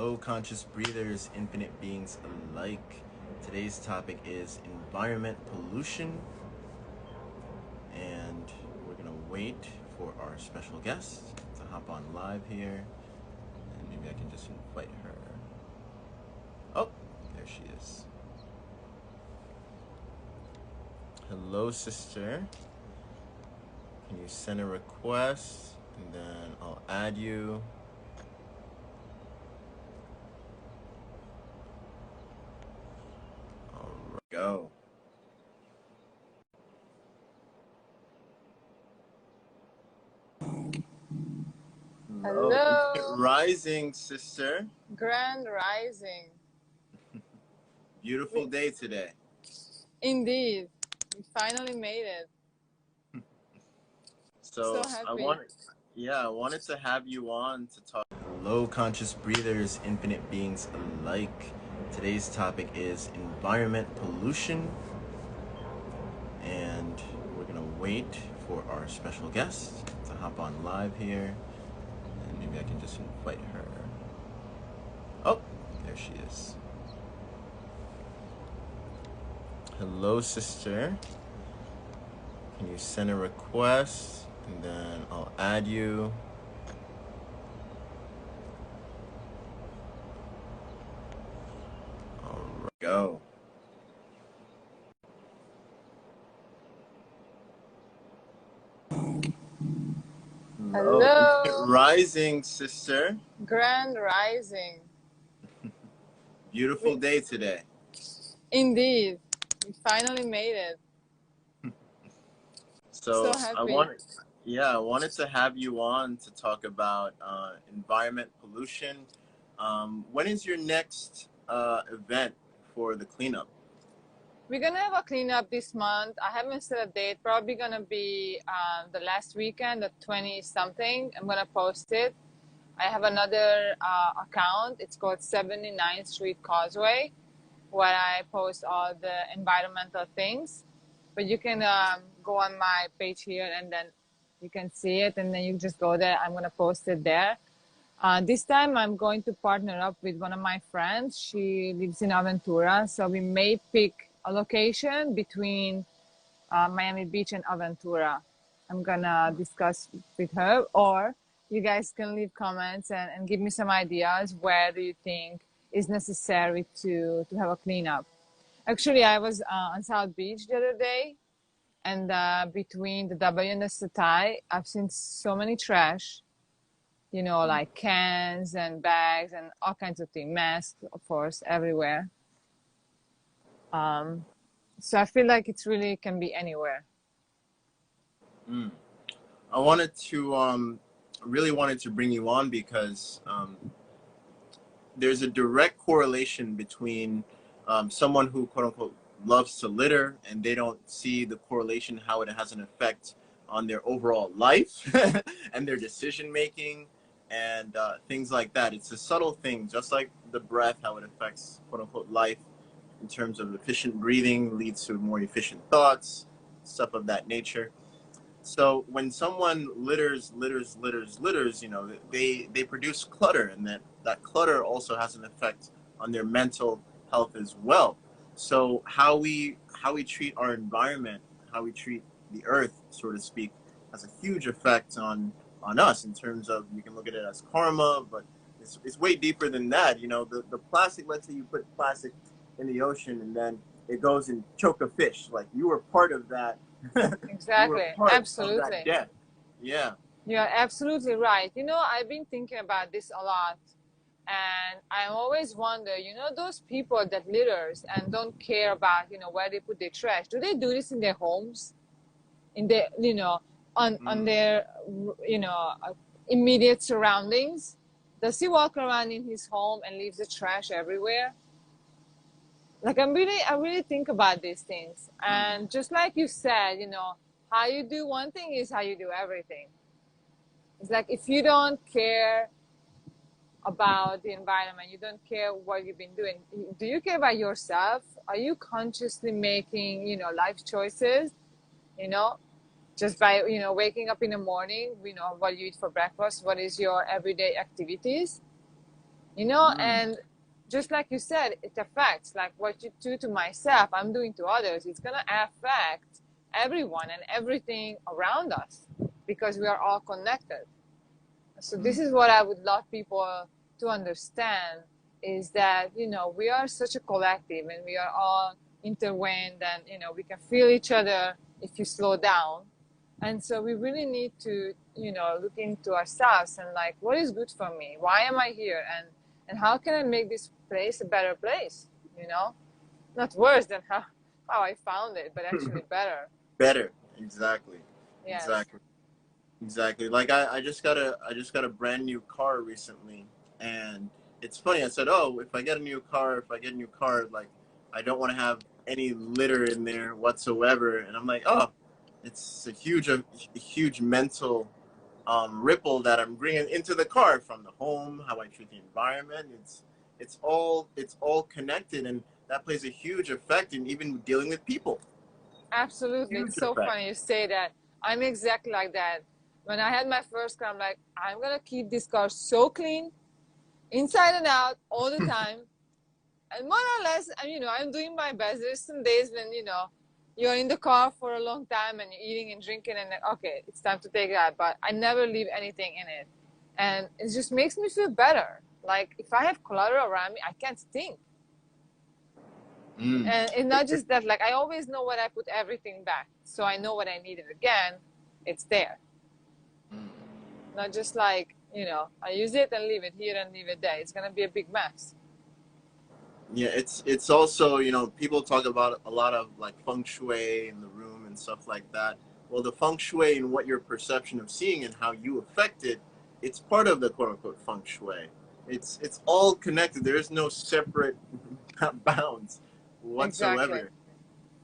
Hello, conscious breathers, infinite beings alike. Today's topic is environment pollution, and we're gonna wait for our special guest to hop on live here, and maybe I can just invite her. Oh, there she is. Hello, sister. Can you send a request, and then I'll add you. Go. Hello. Hello. Rising, sister. Grand Rising. Beautiful day today. Indeed. We finally made it. So So I happy. wanted to have you on to talk. Hello, conscious breathers, infinite beings alike. Today's topic is environment pollution, and we're gonna wait for our special guest to hop on live here, and maybe I can just invite her. Oh, there she is. Hello, sister. Can you send a request, and then I'll add you. All right, go. Hello. Rising, sister. Grand Rising. Beautiful day today. Indeed. We finally made it. So So happy. I wanted to have you on to talk about environment pollution. When is your next event for the cleanup? We're gonna have a cleanup this month. I haven't set a date. Probably gonna be the last weekend, the 20 something. I'm gonna post it. I have another account. It's called 79th Street Causeway, where I post all the environmental things. But you can go on my page here, and then you can see it, and then you just go there. I'm gonna post it there. This time I'm going to partner up with one of my friends. She lives in Aventura, so we may pick a location between Miami Beach and Aventura. I'm gonna discuss with her, or you guys can leave comments and give me some ideas. Where do you think is necessary to have a cleanup? Actually, I was on South Beach the other day, and between the W and the Satai, I've seen so many trash, like cans and bags and all kinds of things, masks, of course, everywhere. So I feel like it's really can be anywhere. I wanted to really wanted to bring you on because there's a direct correlation between someone who quote unquote loves to litter and they don't see the correlation how it has an effect on their overall life and their decision making and things like that. It's a subtle thing, just like the breath, how it affects quote unquote life in terms of efficient breathing leads to more efficient thoughts, stuff of that nature. So when someone litters, they produce clutter, and that clutter also has an effect on their mental health as well. So how we treat our environment, how we treat the earth, so to speak, has a huge effect on us in terms of, you can look at it as karma, but it's way deeper than that. The plastic, let's say you put plastic in the ocean and then it goes and choke a fish. Like, you were part of that. You were Exactly. part of that Absolutely. death. Yeah. You're absolutely right. I've been thinking about this a lot. And I always wonder, those people that litters and don't care about, where they put their trash. Do they do this in their homes? In their, on their, immediate surroundings? Does he walk around in his home and leave the trash everywhere? Like, I really think about these things. And just like you said, how you do one thing is how you do everything. It's like, if you don't care about the environment, you don't care what you've been doing, do you care about yourself? Are you consciously making, life choices, just by, waking up in the morning, what you eat for breakfast, what is your everyday activities? you know, Mm. and just like you said, it affects like what you do to myself, I'm doing to others. It's gonna affect everyone and everything around us because we are all connected. So this Mm. is what I would love people to understand is that, you know, we are such a collective and we are all intertwined and, you know, we can feel each other if you slow down. And so we really need to, you know, look into ourselves and like, what is good for me? Why am I here? And how can I make this place a better place? You know, not worse than how I found it, but actually better. Better. Exactly. Yes. Exactly. Exactly. Like I just got a brand new car recently, and it's funny. I said, "Oh, if I get a new car, if I get a new car, like I don't want to have any litter in there whatsoever." And I'm like, "Oh, it's a huge mental ripple that I'm bringing into the car from the home, how I treat the environment. It's all connected, and that plays a huge effect in even dealing with people. Absolutely. It's Huge so effect. funny you say that. I'm exactly like that. When I had my first car, I'm like, I'm gonna keep this car so clean, inside and out, all the time. And more or less, you know, I'm doing my best. There's some days when, you know, you're in the car for a long time and you're eating and drinking and then, okay, it's time to take it out. But I never leave anything in it. And it just makes me feel better. Like if I have clutter around me, I can't think. Mm. And it's not just that, like I always know when I put everything back. So I know when I need it again, it's there. Mm. Not just like, you know, I use it and leave it here and leave it there. It's gonna be a big mess. Yeah, it's also, you know, people talk about a lot of like feng shui in the room and stuff like that. Well, the feng shui and what your perception of seeing and how you affect it, it's part of the quote unquote feng shui. It's all connected. There is no separate bounds Exactly. whatsoever.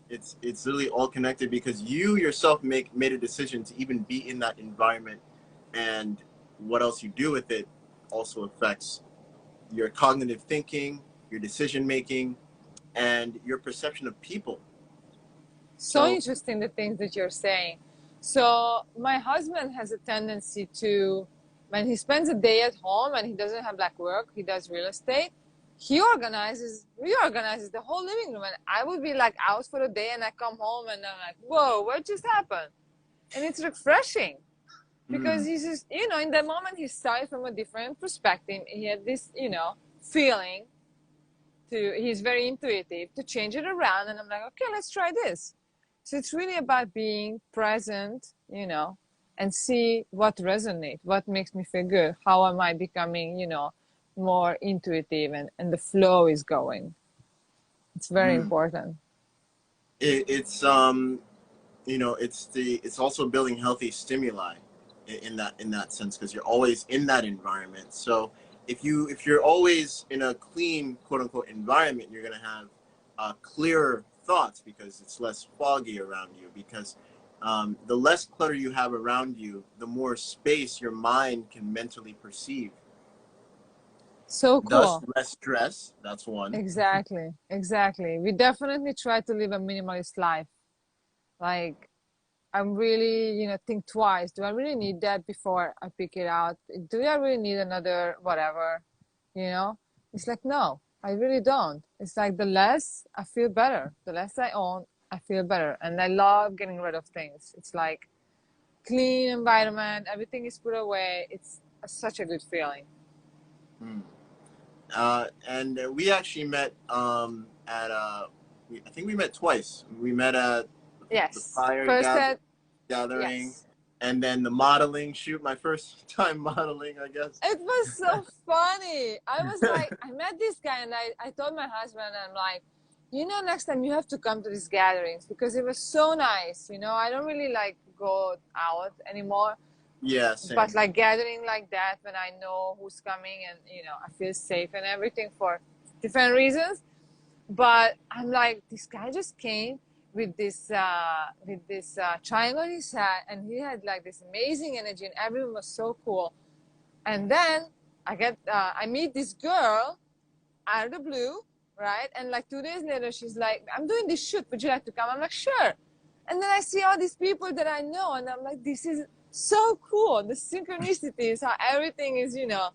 It's literally all connected because you yourself made a decision to even be in that environment, and what else you do with it also affects your cognitive thinking, your decision making, and your perception of people. So So, interesting the things that you're saying. So my husband has a tendency to, when he spends a day at home and he doesn't have like work, he does real estate. He reorganizes the whole living room, and I would be like out for a day, and I come home and I'm like, whoa, what just happened? And it's refreshing because mm, he's just, you know, in that moment he saw it from a different perspective. He had this, you know, feeling to, he's very intuitive to change it around, and I'm like, okay, let's try this. So it's really about being present, you know, and see what resonates, what makes me feel good, how am I becoming, you know, more intuitive, and the flow is going. It's very mm. important. It's you know, it's also building healthy stimuli in that sense because you're always in that environment. So if you're always in a clean quote unquote environment, you're gonna have clearer thoughts because it's less foggy around you. Because the less clutter you have around you, the more space your mind can mentally perceive. So Thus, cool. less stress. That's one. Exactly. Exactly. We definitely try to live a minimalist life. Like, I'm really, you know, think twice. Do I really need that before I pick it out? Do I really need another whatever? You know? It's like, no, I really don't. It's like the less I feel better. The less I own, I feel better. And I love getting rid of things. It's like clean environment, everything is put away. It's such a good feeling. Hmm. And we actually met at I think we met twice. We met at the Yes. fire First at, gathering, yes. and then the modeling shoot. My first time modeling, I guess. It was so funny. I was like, I met this guy and I told my husband, I'm like, you know, next time you have to come to these gatherings because it was so nice. You know, I don't really like go out anymore, Yeah, but same. like gathering like that when I know who's coming and, you know, I feel safe and everything for different reasons. But I'm like, this guy just came with this triangle in his hat, and he had like this amazing energy, and everyone was so cool. And then I meet this girl out of the blue, right? And like 2 days later, she's like, I'm doing this shoot. Would you like to come? I'm like, sure. And then I see all these people that I know, and I'm like, this is so cool. The synchronicities, how everything is, you know,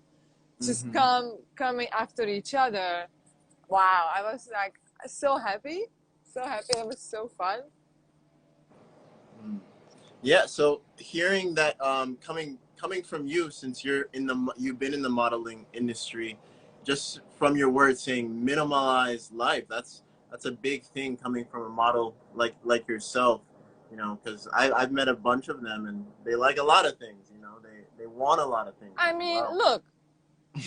just Mm-hmm. coming after each other. Wow, I was like so happy, so happy. It was so fun. Yeah, so hearing that coming from you, since you've been in the modeling industry, just from your words saying minimalize life, that's a big thing coming from a model like yourself, you know, because I've met a bunch of them and they like a lot of things, you know, they want a lot of things I as mean, well. look,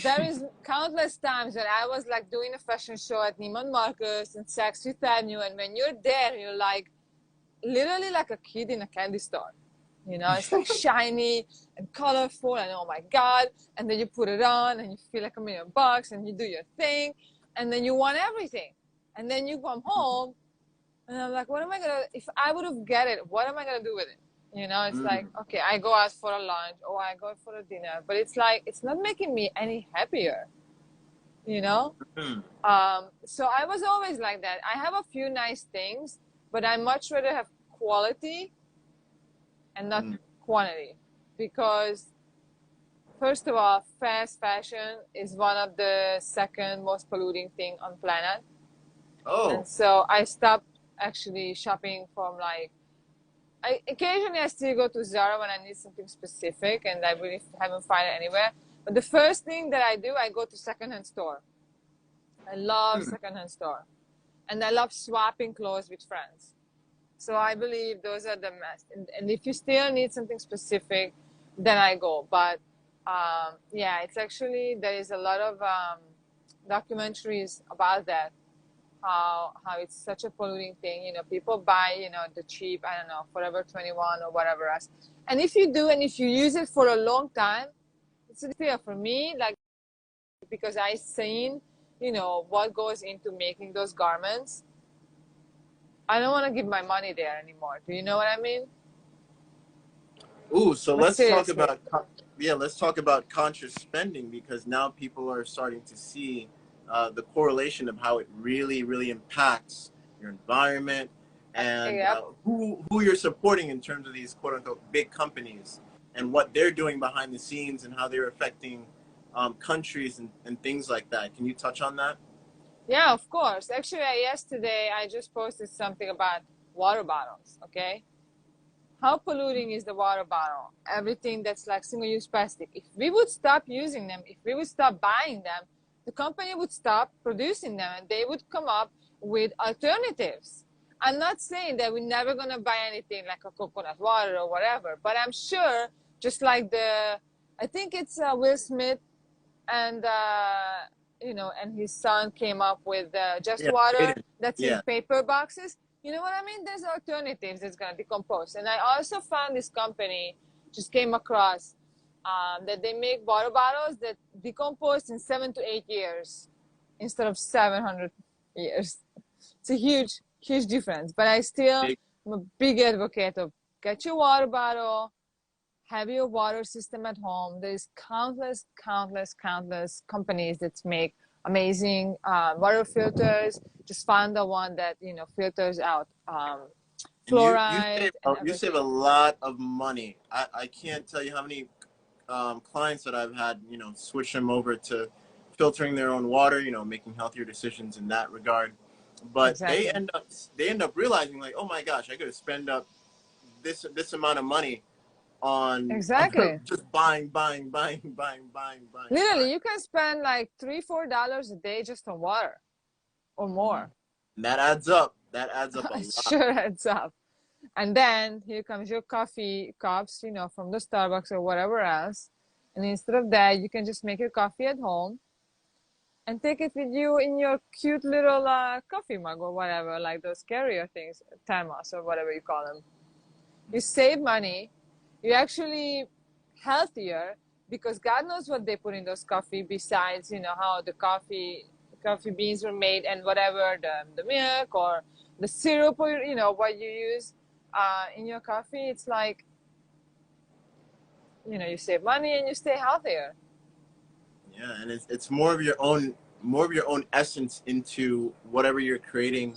there is countless times that I was like doing a fashion show at Neiman Marcus and Saks Fifth Avenue, and when you're there, you're like literally like a kid in a candy store. You know, it's like shiny and colorful, and oh my God. And then you put it on and you feel like $1,000,000 and you do your thing, and then you want everything. And then you come home, and I'm like, what am I gonna, if I would have get it, what am I gonna do with it? You know, it's like, Mm, okay, I go out for a lunch or I go for a dinner, but it's like, it's not making me any happier, you know? mm, So I was always like that. I have a few nice things, but I much rather have quality and not mm. quantity, because first of all, fast fashion is one of the second most polluting thing on planet. And Oh, so I stopped actually shopping from like, I occasionally I still go to Zara when I need something specific and I really haven't found it anywhere. But the first thing that I do, I go to secondhand store. I love mm. secondhand store, and I love swapping clothes with friends. So I believe those are the best. And if you still need something specific, then I go. But yeah, it's actually, there is a lot of documentaries about that, how it's such a polluting thing. You know, people buy, you know, the cheap, I don't know, Forever 21 or whatever else. And if you do, and if you use it for a long time, it's clear for me, like, because I seen, you know, what goes into making those garments. I don't want to give my money there anymore. Do you know what I mean? Ooh, so But let's talk seriously. about yeah, let's talk about conscious spending because now people are starting to see the correlation of how it really impacts your environment and Yep. who you're supporting in terms of these quote unquote big companies and what they're doing behind the scenes and how they're affecting countries and things like that. Can you touch on that? Yeah, of course. Actually, yesterday I just posted something about water bottles. Okay. How polluting is the water bottle? Everything that's like single-use plastic. If we would stop using them, if we would stop buying them, the company would stop producing them and they would come up with alternatives. I'm not saying that we're never gonna buy anything like a coconut water or whatever, but I'm sure just like I think it's Will Smith and you know, and his son came up with just Yeah, water Aiden. that's in Yeah. paper boxes. You know what I mean? There's alternatives that's gonna decompose. And I also found this company, just came across that they make water bottles that decompose in 7 to 8 years instead of 700 years. It's a huge difference. But I still Big. am a big advocate of get your water bottle, have your water system at home. There's countless companies that make amazing water filters. Just find the one that, you know, filters out And fluoride and you save a everything. lot of money. I can't tell you how many clients that I've had, you know, switch them over to filtering their own water, you know, making healthier decisions in that regard. But Exactly. they end up realizing like, oh my gosh, I could have spent up this amount of money on Exactly. just buying. Literally, you can spend like $3, $4 a day just on water or Mm. more. And that adds up. That adds up a It lot. sure adds up. And then here comes your coffee cups, you know, from the Starbucks or whatever else. And instead of that, you can just make your coffee at home and take it with you in your cute little coffee mug or whatever, like those carrier things, thermos or whatever you call them. You save money. You're actually healthier because God knows what they put in those coffee besides, you know, how the coffee beans were made and whatever, the milk or the syrup or, you know, what you use in your coffee. It's like, you know, you save money and you stay healthier. Yeah, and it's more of your own essence into whatever you're creating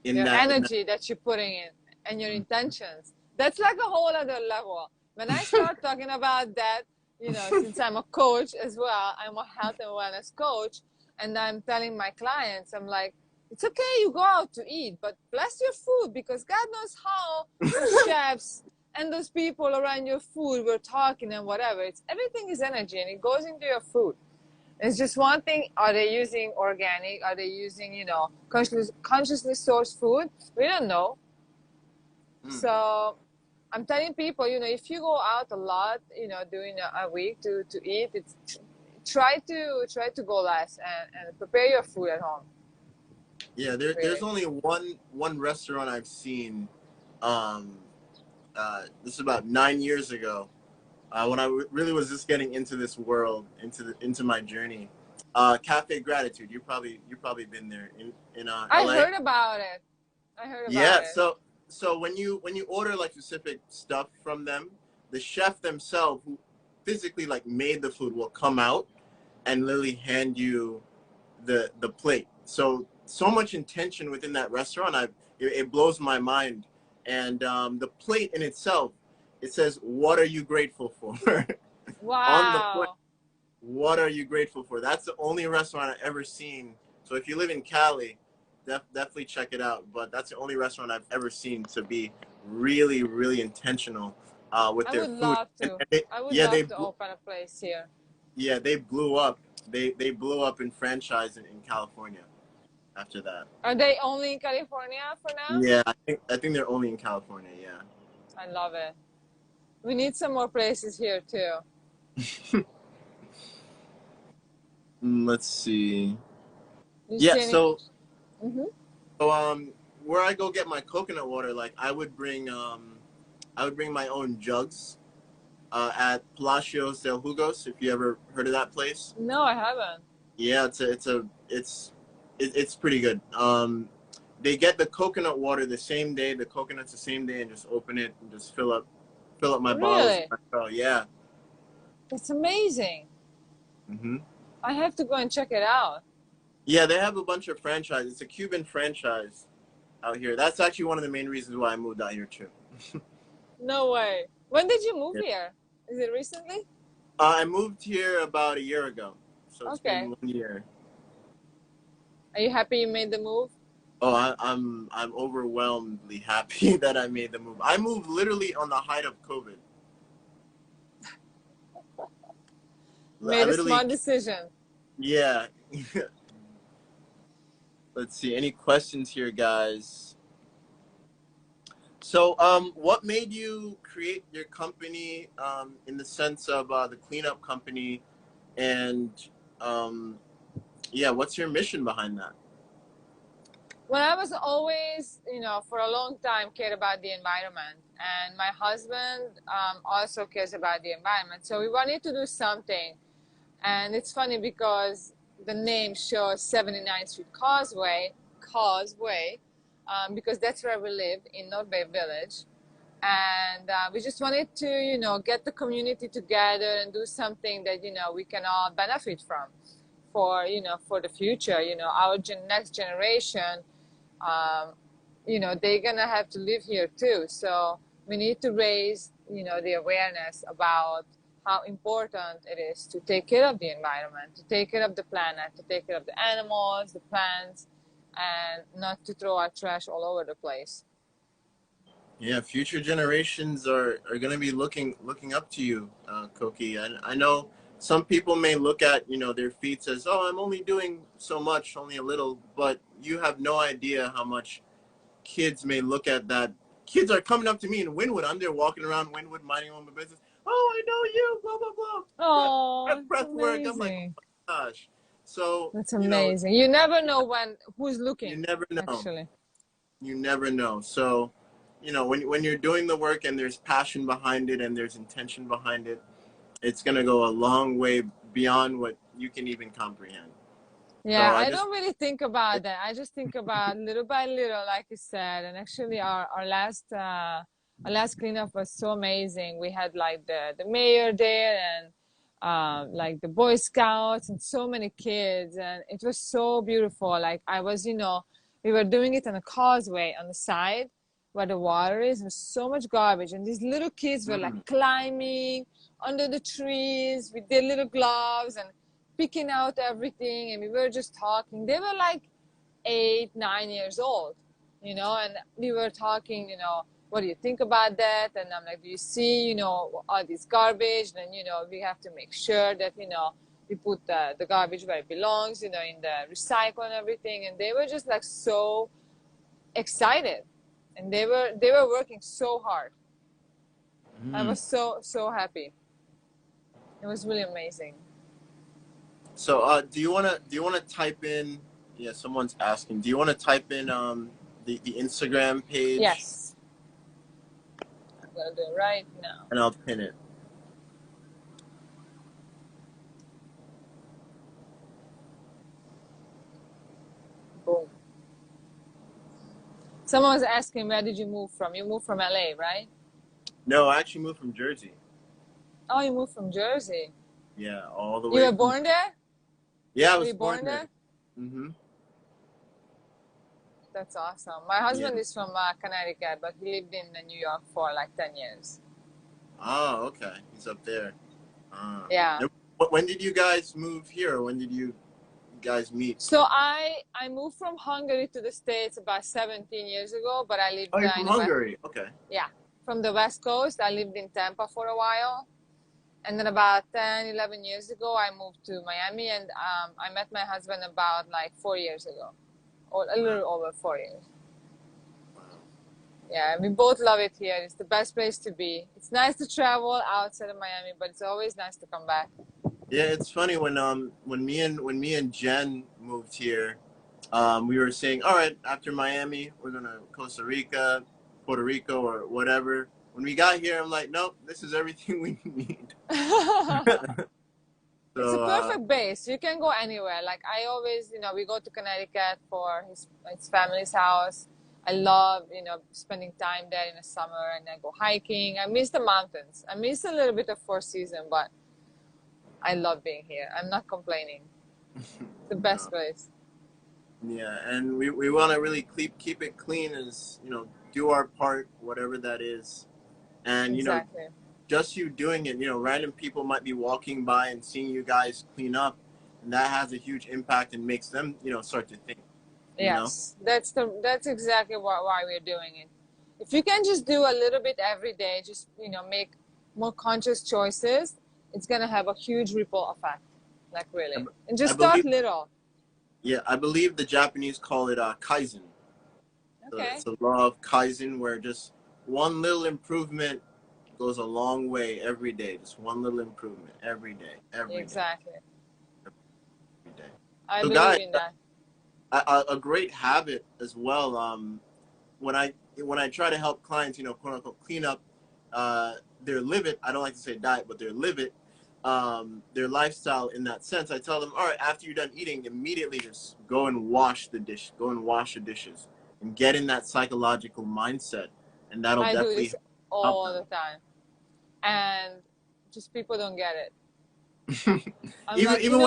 Your in that. energy that you're putting in and your intentions. That's like a whole other level. When I start talking about that, you know, since I'm a coach as well, I'm a health and wellness coach, and I'm telling my clients, I'm like, it's okay, you go out to eat, but bless your food, because God knows how those chefs and those people around your food were talking and whatever. It's everything is energy, and it goes into your food. It's just one thing. Are they using organic? Are they using, you know, consciously sourced food? We don't know. Mm. So I'm telling people, you know, if you go out a lot, you know, during a week to eat, it's try to go less and prepare your food at home. Yeah, there's Really. only one restaurant I've seen. Um, this is about 9 years ago, when I really was just getting into this world, into my journey. Cafe Gratitude. You probably been there in I LA. heard about it. I heard about Yeah. it. So when you order like specific stuff from them, the chef themselves who physically like made the food will come out and literally hand you the plate. So much intention within that restaurant. It blows my mind. And the plate in itself, it says, "What are you grateful for?" On the plate. Wow. What are you grateful for? That's the only restaurant I've ever seen. So if you live in Cali, definitely check it out. But that's the only restaurant I've ever seen to be really, really intentional with I their would food. love And to. they, I would yeah, love to open a place here. they blew up. They blew up in franchise in California after that. Are they only in California for now? Yeah, I think they're only in California. Yeah. I love it. We need some more places here too. Let's see. You Yeah, see any? so Mm-hmm. so where I go get my coconut water, like I would bring my own jugs at Palacios del Jugos. If you ever heard of that place, No, I haven't. yeah, it's pretty good. They get the coconut water the same day, the coconuts the same day, and just open it and just fill up my bottles. Really? Oh yeah. It's amazing. Hmm. I have to go and check it out. Yeah, they have a bunch of franchises. It's a Cuban franchise out here. That's actually one of the main reasons why I moved out here too. No way. When did you move Yeah. here? Is it recently? I moved here about a year ago, so it's been Okay. 1 year. Are you happy you made the move? Oh, I'm overwhelmingly happy that I made the move. I moved literally on the height of COVID. I Made a literally, smart decision. yeah. Let's see. Any questions here, guys? So, what made you create your company, in the sense of the cleanup company, and yeah, what's your mission behind that? Well, I was always, you know, for a long time cared about the environment, and my husband also cares about the environment. So we wanted to do something, and it's funny because the name shows 79th Street Causeway, because that's where we live in North Bay Village, and we just wanted to, you know, get the community together and do something that, you know, we can all benefit from, for, you know, for the future. You know, our next generation, um, you know, they're gonna have to live here too. So we need to raise, you know, the awareness about how important it is to take care of the environment, to take care of the planet, to take care of the animals, the plants, and not to throw our trash all over the place. Yeah, future generations are going to be looking up to you, Koki. And I know some people may look at, their feats as, oh, I'm only doing so much, only a little, but you have no idea how much kids may look at that. Kids are coming up to me in Wynwood. I'm there walking around Wynwood, minding my own business. Oh, I know you, blah blah blah. Oh, it's Breath work. I'm like, amazing. oh my gosh. So, That's amazing. You never know who's you looking, never know. actually. You never know. So, when you're doing the work and there's passion behind it and there's intention behind it, it's going to go a long way beyond what you can even comprehend. So Yeah, I don't really think about that. I just think about little by little, like you said. And actually, our last cleanup was so amazing. We had like the mayor there, and like the Boy Scouts and so many kids, and it was so beautiful. Like I was, we were doing it on a causeway on the side where the water is. There's so much garbage, and these little kids were like climbing under the trees with their little gloves and picking out everything. And we were just talking. They were like 8, 9 years old, you know, and we were talking, you know, what do you think about that? And I'm like, do you see, you know, all this garbage? And, you know, we have to make sure that, you know, we put the garbage where it belongs, you know, in the recycle and everything. And they were just like so excited. And they were working so hard. I was so happy. It was really amazing. So, do you wanna type in? Yeah, someone's asking. Do you want to type in the Instagram page? Yes. I'm gonna do it right now. And I'll pin it. Boom. Someone was asking, where did you move from? You moved from LA, right? No, I actually moved from Jersey. Oh, you moved from Jersey. Yeah, all the way. You were born there? Yeah, I Were was you born there? Mm-hmm. That's awesome. My husband is from Connecticut, but he lived in New York for like 10 years. Oh, okay. He's up there. Yeah. When did you guys move here? When did you guys meet? So I moved from Hungary to the States about 17 years ago, but I lived Oh, you're from Hungary. Okay. Yeah. From the West Coast. I lived in Tampa for a while. And then about 10, 11 years ago, I moved to Miami, and I met my husband about like 4 years ago, or a little over 4 years. Wow. Yeah, we both love it here. It's the best place to be. It's nice to travel outside of Miami, but it's always nice to come back. Yeah, it's funny when me and Jen moved here, we were saying, all right, after Miami, we're gonna Costa Rica, Puerto Rico, or whatever. When we got here, I'm like, nope, this is everything we need. So, it's a perfect base. You can go anywhere. Like I always, you know, we go to Connecticut for his family's house. I love, you know, spending time there in the summer, and I go hiking. I miss the mountains. I miss a little bit of Four Seasons, but I love being here. I'm not complaining. It's the best place. Yeah, and we want to really keep it clean, as you know, do our part, whatever that is. And exactly. You know, just you doing it, you know, random people might be walking by and seeing you guys clean up, and that has a huge impact and makes them, you know, start to think. Yes, that's exactly why we're doing it. If you can just do a little bit every day, just, you know, make more conscious choices, it's gonna have a huge ripple effect. Like really, and just start little. Yeah, I believe the Japanese call it kaizen. Okay. It's the law of kaizen, where just one little improvement goes a long way every day. Just one little improvement every day. Exactly. Every day. I believe in that. A great habit as well. When I try to help clients, you know, quote unquote, clean up their I don't like to say diet, but their lifestyle in that sense. I tell them, all right, after you're done eating, immediately just go and wash the dishes, and get in that psychological mindset, and that'll definitely do this all the time, and just people don't get it. Even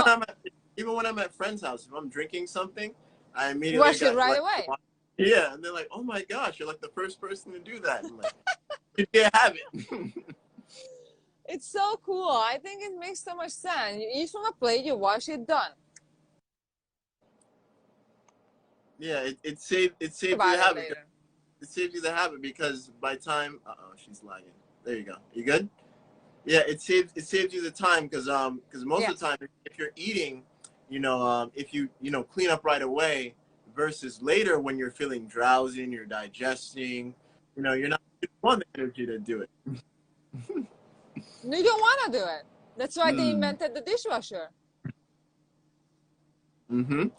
when I'm at friends' house, if I'm drinking something, I immediately wash it right away. Yeah, and they're like, "Oh my gosh, you're like the first person to do that." I'm like, you can't have it. It's so cool. I think it makes so much sense. You eat from a plate, you wash it, done. Yeah, it saves you the habit. It saves you the habit, because by time, she's lagging. There you go. You good? Yeah, it saves you the time, because most of the time, if you're eating, you know, if you clean up right away, versus later when you're feeling drowsy and you're digesting, you know, you don't want the energy to do it. You don't want to do it. That's why they invented the dishwasher.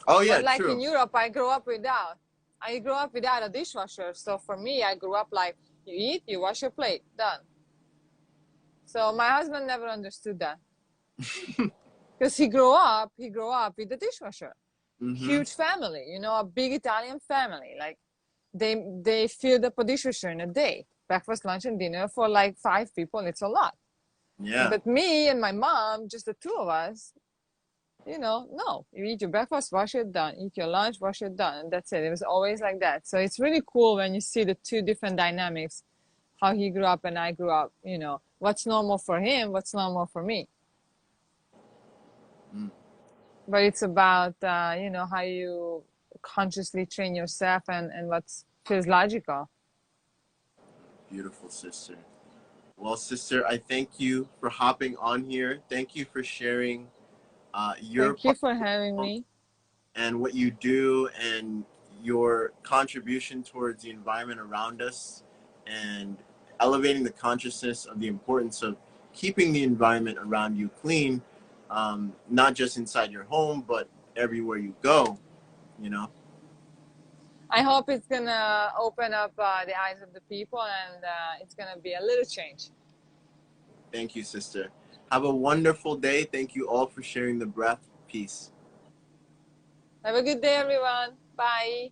Oh yeah, but like true. In Europe, I grew up without a dishwasher. So for me, I grew up like, you eat, you wash your plate, done. So my husband never understood that. Because he grew up with the dishwasher. Huge family, you know, a big Italian family. Like they filled up a dishwasher in a day. Breakfast, lunch, and dinner for like 5 people. It's a lot. Yeah. But me and my mom, just the two of us, you know, no. You eat your breakfast, wash it, done. Eat your lunch, wash it, done. And that's it. It was always like that. So it's really cool when you see the two different dynamics how he grew up and I grew up, you know, what's normal for him, what's normal for me. Mm, But it's about, you know, how you consciously train yourself and what feels logical. beautiful, sister. Well, sister, I thank you for hopping on here. Thank you for sharing your Thank you part for having me. and what you do and your contribution towards the environment around us and elevating the consciousness of the importance of keeping the environment around you clean, not just inside your home, but everywhere you go, you know. I hope it's gonna open up the eyes of the people and it's gonna be a little change. Thank you, sister. Have a wonderful day. Thank you all for sharing the breath. Peace. Have a good day, everyone. Bye.